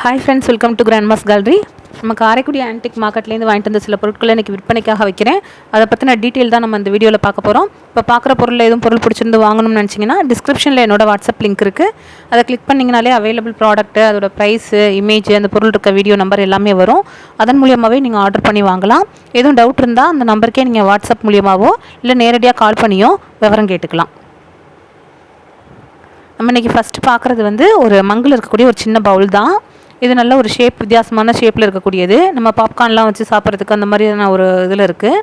Hi friends, welcome to Grandma's Gallery. நம்ம Karaikudi antique மார்க்கெட்லேருந்து வாங்கிட்டு வந்த சில பொருட்களை இன்றைக்கி விற்பனைக்காக வைக்கிறேன். அதை பற்றின டீட்டெயில் தான் நம்ம இந்த வீடியோவில் பார்க்க போகிறோம். இப்போ பார்க்குற பொருளில் எதுவும் பொருள் பிடிச்சிருந்து வாங்கணும்னு நினச்சிங்கன்னா டிஸ்கிரிப்ஷனில் என்னோட வாட்ஸ்அப் லிங்க் இருக்குது. அதை கிளிக் பண்ணிங்கனாலே அவைலபிள் ப்ராடக்ட்டு, அதோட ப்ரைஸு, இமேஜ், அந்த பொருள் இருக்க வீடியோ நம்பர் எல்லாமே வரும். அதன் மூலியமாகவே நீங்கள் ஆர்டர் பண்ணி வாங்கலாம். எதுவும் டவுட் இருந்தால் அந்த நம்பருக்கே நீங்கள் வாட்ஸ்அப் மூலியமாகவோ இல்லை நேரடியாக கால் பண்ணியோ விவரம் கேட்டுக்கலாம். நம்ம இன்றைக்கி ஃபஸ்ட்டு பார்க்குறது வந்து ஒரு மங்கில் இருக்கக்கூடிய ஒரு சின்ன பவுல் தான். இது நல்ல ஒரு ஷேப், வித்தியாசமான ஷேப்பில் இருக்கக்கூடியது. நம்ம பாப்கார்ன்லாம் வச்சு சாப்பிட்றதுக்கு அந்த மாதிரியான ஒரு இதில் இருக்குது.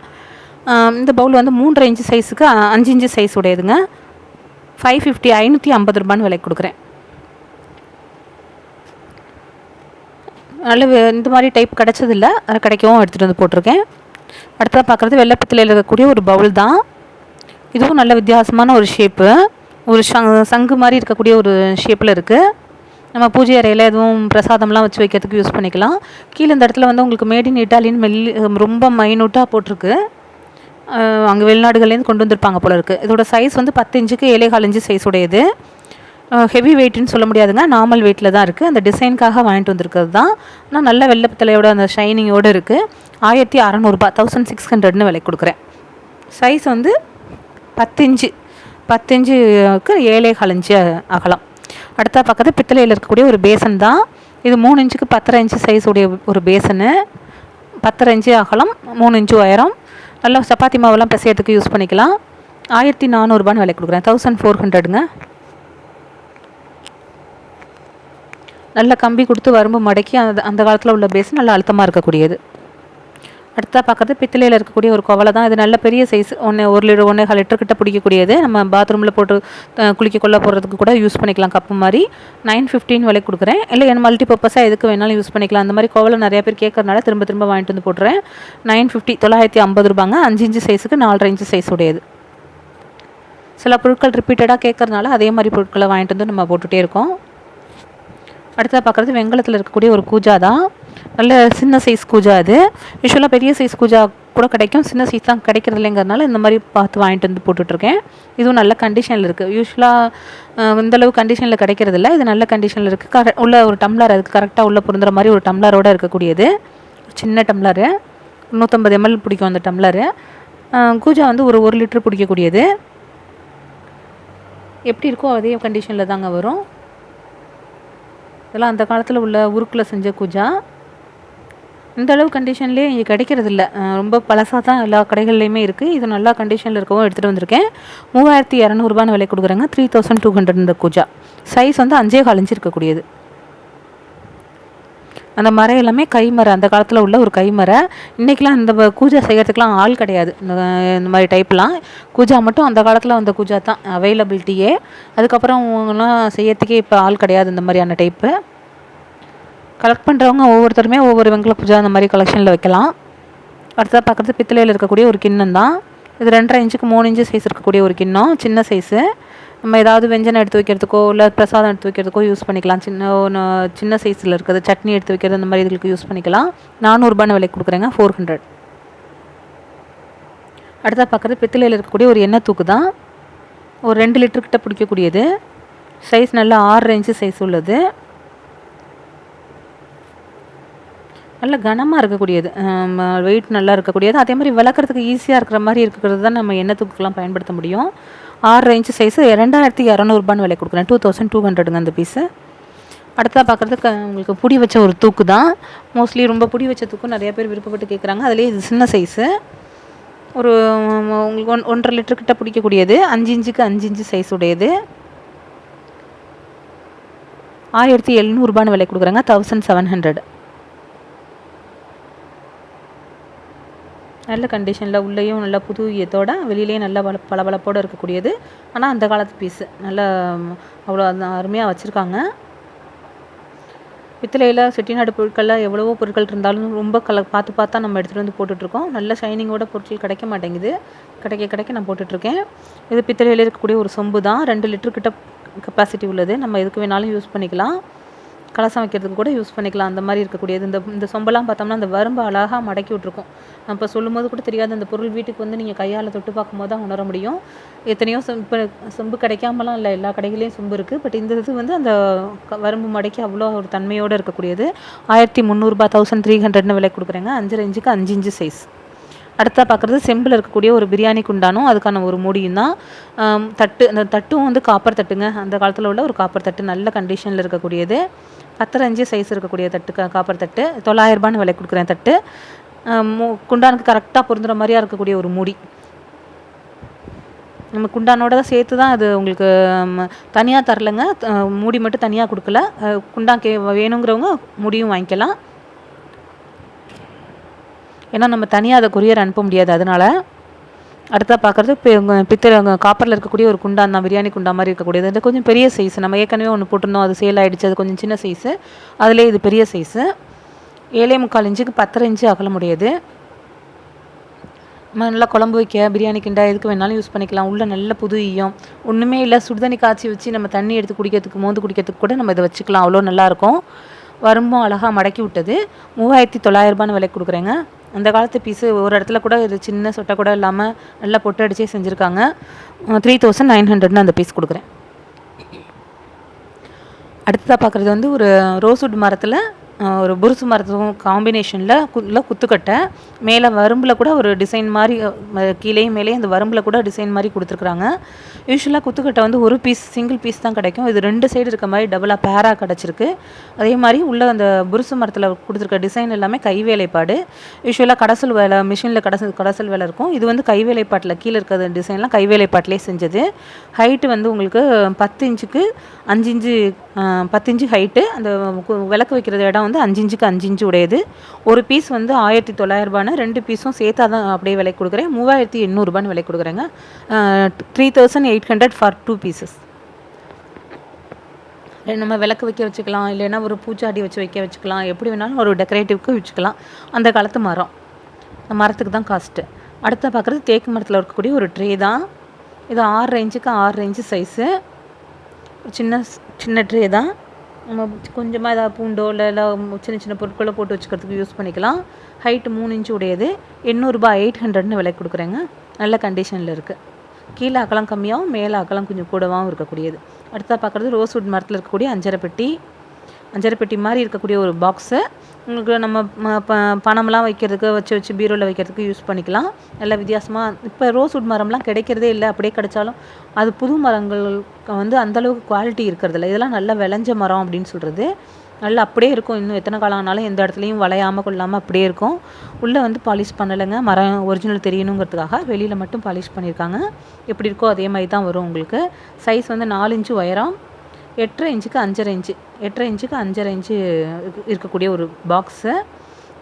இந்த பவுல் வந்து 3.5 இன்ச்சு சைஸுக்கு 5 இன்ச்சு சைஸ் உடையதுங்க. 550 550 ரூபான்னு விலை கொடுக்குறேன். நல்ல இந்த மாதிரி டைப் கிடச்சதில்ல, அதை கிடைக்கவும் எடுத்துகிட்டு வந்து போட்டிருக்கேன். அடுத்ததாக பார்க்குறது வெள்ளை பித்தளையில் இருக்கக்கூடிய ஒரு பவுல் தான். இதுவும் நல்ல வித்தியாசமான ஒரு ஷேப்பு, ஒரு சங்கு மாதிரி இருக்கக்கூடிய ஒரு ஷேப்பில் இருக்குது. நம்ம பூஜை அறையில் எதுவும் பிரசாதம்லாம் வச்சு வைக்கிறதுக்கு யூஸ் பண்ணிக்கலாம். கீழே இந்த இடத்துல வந்து உங்களுக்கு மேட் இன் இட்டாலின்னு ரொம்ப மைனூட்டாக போட்டிருக்கு. அங்கே வெளிநாடுகள்லேருந்து கொண்டு வந்திருப்பாங்க போல இருக்குது. இதோட சைஸ் வந்து 10 இன்ச்சுக்கு 7.25 இன்ச்சு சைஸ் உடையது. ஹெவி வெயிட்னு சொல்ல முடியாதுங்க, நார்மல் வெயிட்டில் தான் இருக்குது. அந்த டிசைனுக்காக வாங்கிட்டு வந்திருக்கிறது தான். ஆனால் நல்ல வெள்ளை பித்தளையோட அந்த ஷைனிங்கோடு இருக்குது. 1600 ரூபா, 1600ன்னு விலை கொடுக்குறேன். சைஸ் வந்து 10 இன்ச்சுக்கு 7.25 இன்ச்சு அகலம். அடுத்த பக்கத்து பித்தளையில் இருக்கக்கூடிய ஒரு பேசன் தான். இது 3 இன்ச்சுக்கு 10.5 இன்ச்சு சைஸ் உடைய ஒரு பேசனு. 10.5 இன்ச்சு அகலம், 3 இன்ச்சு உயரம். நல்லா சப்பாத்தி மாவெல்லாம் பிசையறதுக்கு யூஸ் பண்ணிக்கலாம். 1400 ரூபான்னு விலை கொடுக்குறேன். 1400ங்க. நல்ல கம்பி கொடுத்து வரம்பு மடக்கி அந்த காலத்தில் உள்ள பேசன் நல்லா அழுத்தமாக இருக்கக்கூடியது. அடுத்தா பார்க்குறது பித்தளையில் இருக்கக்கூடிய ஒரு குவலை தான். இது நல்ல பெரிய சைஸ், 1 லிட்டர் 1.5 லிட்டர் கிட்ட பிடிக்கக்கூடியது. நம்ம பாத்ரூமில் போட்டு குளிக்க கொள்ள போகிறதுக்கு கூட யூஸ் பண்ணிக்கலாம், கப்பு மாதிரி. 950 விலை கொடுக்குறேன். இல்லை என்ன மல்டி பர்பஸாக எதுக்கு வேணாலும் யூஸ் பண்ணிக்கலாம். அந்த மாதிரி குவலை நிறைய பேர் கேட்கறதுனால திரும்ப வாங்கிட்டு வந்து போட்டுறேன். 950 ரூபாங்க. 5 இன்ச்சு சைஸுக்கு 4.5 இன்ச்சு சைஸ் உடையது. சில பொருட்கள் ரிப்பீட்டடாக கேட்கறதுனால அதே மாதிரி பொருட்களை வாங்கிட்டு வந்து நம்ம போட்டுகிட்டே இருக்கோம். அடுத்ததாக பார்க்குறது வெங்கலத்தில் இருக்கக்கூடிய ஒரு கூஜா தான். நல்ல சின்ன சைஸ் கூஜா. அது யூஸ்வலாக பெரிய சைஸ் கூஜா கூட கிடைக்கும், சின்ன சைஸ் தான் கிடைக்கிறது இல்லைங்கிறதுனால இந்த மாதிரி பார்த்து வாங்கிட்டு வந்து போட்டுட்ருக்கேன். இதுவும் நல்ல கண்டிஷனில் இருக்குது. யூஸ்வலாக இந்தளவு கண்டிஷனில் கிடைக்கிறதில்ல, இது நல்ல கண்டிஷனில் இருக்குது. உள்ள ஒரு டம்ளர், அதுக்கு கரெக்டாக உள்ள பொருந்துற மாதிரி ஒரு டம்ளரோடு இருக்கக்கூடியது. சின்ன டம்ளரு, 150 ml பிடிக்கும் அந்த டம்ளரு. கூஜா வந்து ஒரு 1 லிட்டர் பிடிக்கக்கூடியது. எப்படி இருக்கோ அதே கண்டிஷனில் தாங்க வரும். இதெல்லாம் அந்த காலத்தில் உள்ள உருக்கில் செஞ்ச கூஜா. இந்த அளவு கண்டிஷன்லேயே இங்கே கிடைக்கிறதில்ல, ரொம்ப பழசாக தான் எல்லா கடைகள்லையுமே இருக்குது. இது நல்லா கண்டிஷனில் இருக்கவும் எடுத்துகிட்டு வந்திருக்கேன். 3200 ரூபான்னு விலை கொடுக்குறேங்க. 3200 இந்த கூஜா. சைஸ் வந்து 5.25 இன்ச்சு இருக்கக்கூடியது. அந்த மரம் எல்லாமே கைமரம், அந்த காலத்தில் உள்ள ஒரு கைமரம். இன்றைக்கெலாம் இந்த கூஜா செய்கிறதுக்கெலாம் ஆள் கிடையாது. இந்த மாதிரி டைப்லாம் கூஜா மட்டும் அந்த காலத்தில் வந்த கூஜா தான் அவைலபிலிட்டியே. அதுக்கப்புறம் செய்யறதுக்கே இப்போ ஆள் கிடையாது இந்த மாதிரியான டைப்பு. கலெக்ட் பண்ணுறவங்க ஒவ்வொருத்தருமே ஒவ்வொரு வெங்கல பூஜா அந்த மாதிரி கலெக்ஷனில் வைக்கலாம். அடுத்ததாக பார்க்குறது பித்தளையில் இருக்கக்கூடிய ஒரு கிண்ணம் தான். இது 2.5 இன்ச்சுக்கு 3 இன்ச்சு சைஸ் இருக்கக்கூடிய ஒரு கிண்ணம், சின்ன சைஸு. நம்ம ஏதாவது வெஞ்சனம் எடுத்து வைக்கிறதுக்கோ இல்லை பிரசாதம் எடுத்து வைக்கிறதுக்கோ யூஸ் பண்ணிக்கலாம். சின்ன சைஸில் இருக்கிறது, சட்னி எடுத்து வைக்கிறது, அந்த மாதிரி இதுக்கு யூஸ் பண்ணிக்கலாம். 400 ரூபான்னு விலை கொடுக்குறேங்க. 400. அடுத்ததாக பார்க்குறது பித்தளையில் இருக்கக்கூடிய ஒரு எண்ணெய் தூக்கு தான். ஒரு 2 லிட்டர் கிட்ட பிடிக்கக்கூடியது. சைஸ் நல்லா 6.5 இன்ச்சு சைஸ் உள்ளது. நல்ல கனமாக இருக்கக்கூடியது, வெயிட் நல்லா இருக்கக்கூடியது. அதே மாதிரி விளக்குறதுக்கு ஈஸியாக இருக்கிற மாதிரி இருக்கிறது தான் நம்ம எண்ணெய் தூக்குக்கெலாம் பயன்படுத்த முடியும். 6.5 இன்ச்சு சைஸு 2200 ரூபான்னு விலை கொடுக்குறேன். 2200ங்க அந்த பீஸு. அடுத்ததாக பார்க்குறதுக்கு உங்களுக்கு புடி வச்ச ஒரு தூக்கு தான். மோஸ்ட்லி ரொம்ப புடி வச்ச தூக்கு நிறைய பேர் விருப்பப்பட்டு கேட்குறாங்க. அதுலேயே இது சின்ன சைஸு, ஒரு உங்களுக்கு 1.5 லிட்டர் கிட்ட பிடிக்கக்கூடியது. 5 இன்ச்சுக்கு 5 இன்ச்சு சைஸ் உடையது. 1700 ரூபான்னு விலை கொடுக்குறாங்க. 1700. நல்ல கண்டிஷனில், உள்ளேயும் நல்லா புது இதோட வெளியிலேயும் நல்லா பளபளப்போடு இருக்கக்கூடியது. ஆனால் அந்த காலத்து பீஸு நல்லா அவ்வளோ அருமையாக வச்சுருக்காங்க. பித்தளையில் செட்டிநாடு பொருட்களில் எவ்வளவோ பொருட்கள் இருந்தாலும் ரொம்ப பார்த்து நம்ம எடுத்துகிட்டு வந்து போட்டுட்ருக்கோம். நல்ல ஷைனிங்கோட பொருட்கள் கிடைக்க மாட்டேங்குது. கிடைக்க நான் போட்டுட்ருக்கேன். இது பித்தளையில் இருக்கக்கூடிய ஒரு சொம்பு தான். 2 லிட்டர் கிட்ட கெப்பாசிட்டி உள்ளது. நம்ம எதுக்கு வேணாலும் யூஸ் பண்ணிக்கலாம். கலசம் வைக்கிறதுக்கு கூட யூஸ் பண்ணிக்கலாம். அந்த மாதிரி இருக்கக்கூடியது. இந்த சொம்பெல்லாம் பார்த்தோம்னா அந்த வரம்பு அழகாக மடக்கி விட்ருக்கும். நம்ம இப்போ சொல்லும்போது கூட தெரியாது, அந்த பொருள் வீட்டுக்கு வந்து நீங்கள் கையால் தொட்டு பார்க்கும்போது தான் உணர முடியும். எத்தனையோ இப்போ சொம்பு கிடைக்காமலாம் இல்லை, எல்லா கடைகளையும் சொம்பு இருக்குது. பட் இந்த இது வந்து அந்த வரம்பு மடக்கி அவ்வளோ ஒரு தன்மையோடு இருக்கக்கூடியது. 1300 1300 விலை கொடுக்குறேங்க. 5 இன்ச்சுக்கு 5 இன்ச்சு சைஸ். அடுத்தா பார்க்குறது செம்பில் இருக்கக்கூடிய ஒரு பிரியாணி குண்டானும் அதுக்கான ஒரு மூடியும் தான். தட்டு, அந்த தட்டும் வந்து காப்பர் தட்டுங்க. அந்த காலத்தில் உள்ள ஒரு காப்பர் தட்டு, நல்ல கண்டிஷனில் இருக்கக்கூடியது. 10 இன்ச்சு சைஸ் இருக்கக்கூடிய தட்டு, காப்பர் தட்டு. 900 விலை கொடுக்குறேன் தட்டு. குண்டானுக்கு கரெக்டாக பொருந்துகிற மாதிரியாக இருக்கக்கூடிய ஒரு மூடி. நம்ம குண்டானோட தான் சேர்த்து தான் அது உங்களுக்கு தனியாக தரலைங்க. மூடி மட்டும் தனியாக கொடுக்கல. குண்டான் வேணுங்கிறவங்க மூடியும் வாங்கிக்கலாம். ஏன்னா நம்ம தனியாக அதை கொரியர் அனுப்ப முடியாது, அதனால். அடுத்தா பார்க்குறது பித்தளை காப்பரில் இருக்கக்கூடிய ஒரு குண்டான் தான், பிரியாணி குண்டா மாதிரி இருக்கக்கூடியது. இது கொஞ்சம் பெரிய சைஸ். நம்ம ஏற்கனவே ஒன்று போட்டிருந்தோம், அது சேல் ஆகிடுச்சு. அது கொஞ்சம் சின்ன சைஸு, அதிலே இது பெரிய சைஸு. 7.25 இன்ச்சுக்கு 10 இன்ச்சு அகலமுடையது. நம்ம நல்லா குழம்பு வைக்க, பிரியாணி கிண்டா எதுக்கு வேணாலும் யூஸ் பண்ணிக்கலாம். உள்ளே நல்ல புது ஈயம், ஒன்றுமே இல்லை. சுடுதண்ணி காய்ச்சி வச்சு நம்ம தண்ணி எடுத்து குடிக்கிறதுக்கு, மோந்து குடிக்கிறதுக்கு கூட நம்ம இதை வச்சுக்கலாம். அவ்வளோ நல்லாயிருக்கும். வரம்பும் அழகாக மடக்கி விட்டது. 3900 விலை கொடுக்குறேங்க. அந்த காலத்து பீஸு ஒரு இடத்துல கூட இது சின்ன சொட்டை கூட இல்லாமல் நல்லா பொட்டு அடிச்சே செஞ்சுருக்காங்க. 3900 அந்த பீஸ் கொடுக்குறேன். அடுத்ததாக பார்க்குறது வந்து ஒரு ரோஸ்வுட் மரத்தில் ஒரு புருசு மரத்துக்கும் காம்பினேஷனில் குத்துக்கட்டை. மேலே வரம்பில் கூட ஒரு டிசைன் மாதிரி, கீழேயும் மேலேயும் அந்த வரம்பில் கூட டிசைன் மாதிரி கொடுத்துருக்குறாங்க. யூஸ்வலாக குத்துக்கட்டை வந்து ஒரு பீஸ், சிங்கிள் பீஸ் தான் கிடைக்கும். இது 2 சைடு இருக்க மாதிரி டபுளாக பேராக கிடச்சிருக்கு. அதே மாதிரி உள்ள அந்த புருசு மரத்தில் கொடுத்துருக்க டிசைன் எல்லாமே கைவேலைப்பாடு. யூஸ்வலாக கடைசல் வேலை, மிஷினில் கடைசல் வேலை இருக்கும். இது வந்து கைவேலைப்பாட்டில் கீழே இருக்கிற டிசைன்லாம் கைவேலைப்பாட்டிலே செஞ்சது. ஹைட்டு வந்து உங்களுக்கு 10 இன்ச்சுக்கு 5 இன்ச்சு, 10 இன்ச்சு ஹைட்டு. அந்த விளக்கு வைக்கிறது இடம் வந்து 5 இன்ச்சுக்கு 5 இன்ச்சு உடையது. ஒரு பீஸ் வந்து 1900, 2 பீஸும் சேர்த்தா தான் அப்படியே விலை கொடுக்குறேன். 3800 விலை கொடுக்குறேங்க. 3800 ஃபார் 2 பீசஸ். நம்ம விளக்கு வைக்க வச்சுக்கலாம், இல்லைன்னா ஒரு பூச்சாடி வச்சுக்கலாம், எப்படி வேணாலும் ஒரு டெக்கரேட்டிவ்க்கு வச்சுக்கலாம். அந்த காலத்து மரம், மரத்துக்கு தான் காஸ்ட்டு. அடுத்த பார்க்குறது தேக்கு மரத்தில் இருக்கக்கூடிய ஒரு ட்ரே தான். இது 6 இன்ச்சுக்கு 6 இன்ச்சு சைஸு. சின்ன ட்ரே தான். நம்ம கொஞ்சமாக ஏதாவது பூண்டோ இல்லை சின்ன சின்ன பொருட்களை போட்டு வச்சுக்கிறதுக்கு யூஸ் பண்ணிக்கலாம். ஹைட்டு 3 இன்ச்சு உடையது. 800 800 விலை கொடுக்குறேங்க. நல்ல கண்டிஷனில் இருக்குது. கீழே அகலம் கம்மியாகவும் மேலே அகலம் கொஞ்சம் கூடவாகவும் இருக்கக்கூடியது. அடுத்தா பார்க்குறது ரோஸ்வுட் மரத்தில் இருக்கக்கூடிய அஞ்சரை பெட்டி மாதிரி இருக்கக்கூடிய ஒரு பாக்ஸு. உங்களுக்கு நம்ம பணம்லாம் வைக்கிறதுக்கு வச்சு பீரோவில் வைக்கிறதுக்கு யூஸ் பண்ணிக்கலாம். நல்ல வித்தியாசமாக. இப்போ ரோஸ்வுட் மரம்லாம் கிடைக்கிறதே இல்லை. அப்படியே கிடைச்சாலும் அது புது மரங்கள் வந்து அந்தளவுக்கு குவாலிட்டி இருக்கிறதில்ல. இதெல்லாம் நல்லா விளைஞ்ச மரம் அப்படின்னு சொல்கிறது. நல்லா அப்படியே இருக்கும். இன்னும் எத்தனை காலம் ஆனாலும் எந்த இடத்துலையும் வளையாமல் கொள்ளாமல் அப்படியே இருக்கும். உள்ளே வந்து பாலிஷ் பண்ணலைங்க. மரம் ஒரிஜினல் தெரியணுங்கிறதுக்காக வெளியில் மட்டும் பாலிஷ் பண்ணியிருக்காங்க. எப்படி இருக்கோ அதே மாதிரி தான் வரும் உங்களுக்கு. சைஸ் வந்து 4 இன்ச்சு உயரம், 8.5 இன்ச்சுக்கு 5.5 இன்ச்சு, 8.5 இன்ச்சுக்கு 5.5 இன்ச்சு இருக்கக்கூடிய ஒரு பாக்ஸு.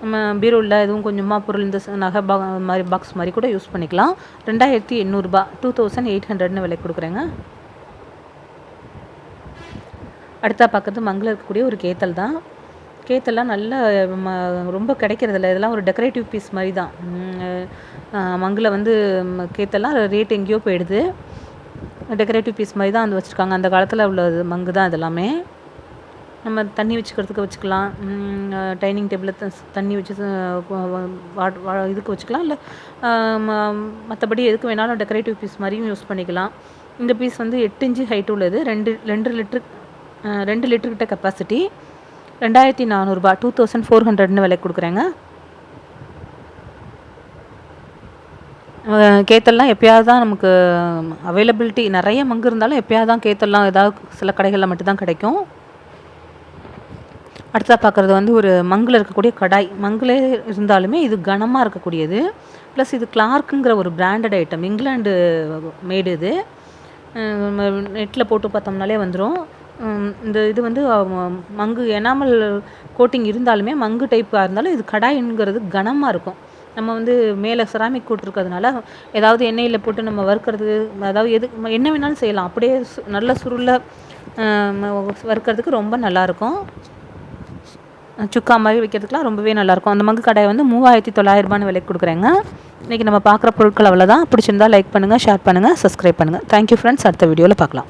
நம்ம பீரோவில் எதுவும் கொஞ்சமாக பொருள் இந்த நகை மாதிரி பாக்ஸ் மாதிரி கூட யூஸ் பண்ணிக்கலாம். 2800 2800 விலை கொடுக்குறேங்க. அடுத்தா பார்க்குறது மங்கில் இருக்கக்கூடிய ஒரு கேத்தல் தான். கேத்தெல்லாம் நல்ல ரொம்ப கிடைக்கிறதில்ல. இதெல்லாம் ஒரு டெக்கரேட்டிவ் பீஸ் மாதிரி தான். மங்கில் வந்து கேத்தெல்லாம் ரேட் எங்கேயோ போயிடுது. டெக்கரேட்டிவ் பீஸ் மாதிரி தான் வந்து வச்சுருக்காங்க. அந்த காலத்தில் உள்ளது மங்கு தான் இதெல்லாமே. நம்ம தண்ணி வச்சுக்கிறதுக்கு வச்சுக்கலாம். டைனிங் டேபிளில் தண்ணி வச்சு இதுக்கு வச்சுக்கலாம். இல்லை மற்றபடி எதுக்கு வேணாலும் டெக்கரேட்டிவ் பீஸ் மாதிரியும் யூஸ் பண்ணிக்கலாம். இந்த பீஸ் வந்து 8 இன்ச்சு ஹைட் உள்ளது. 2 லிட்டர் கிட்ட கெப்பாசிட்டி. 2400 2400 விலை கொடுக்குறேங்க. கேத்தல்லாம் எப்போயாவது தான் நமக்கு அவைலபிலிட்டி. நிறைய மங்கு இருந்தாலும் எப்போயாவது தான் கேத்தல்லாம் ஏதாவது சில கடைகளில் மட்டும்தான் கிடைக்கும். அடுத்ததாக பார்க்குறது வந்து ஒரு மங்கில் இருக்கக்கூடிய கடாய். மங்கிலே இருந்தாலுமே இது கனமாக இருக்கக்கூடியது. ப்ளஸ் இது கிளார்க்குங்கிற ஒரு பிராண்டட் ஐட்டம், இங்கிலாந்து மேடு. இது நெட்டில் போட்டு பார்த்தோம்னாலே வந்துடும். இந்த இது வந்து மங்கு எனாமல் கோட்டிங் இருந்தாலுமே மங்கு டைப்பாக இருந்தாலும் இது கடாய்ங்கிறது கனமாக இருக்கும். நம்ம வந்து மேலே செராமிக் கோட் இருக்கிறதுனால ஏதாவது எண்ணெயில் போட்டு நம்ம வறுக்கிறது, அதாவது என்ன வேணாலும் செய்யலாம். அப்படியே நல்ல சுருளை வறுக்கிறதுக்கு ரொம்ப நல்லாயிருக்கும். சுக்கா மாதிரி வைக்கிறதுக்குலாம் ரொம்பவே நல்லாயிருக்கும். அந்த மங்கு கடாயை வந்து 3900 விலைக்கு கொடுக்குறேங்க. இன்றைக்கி நம்ம பார்க்குற பொருட்கள் அவ்வளோதான். பிடிச்சிருந்தால் லைக் பண்ணுங்கள், ஷேர் பண்ணுங்கள், சப்ஸ்கிரைப் பண்ணுங்கள். Thank you friends. அடுத்த வீடியோவில் பார்க்கலாம்.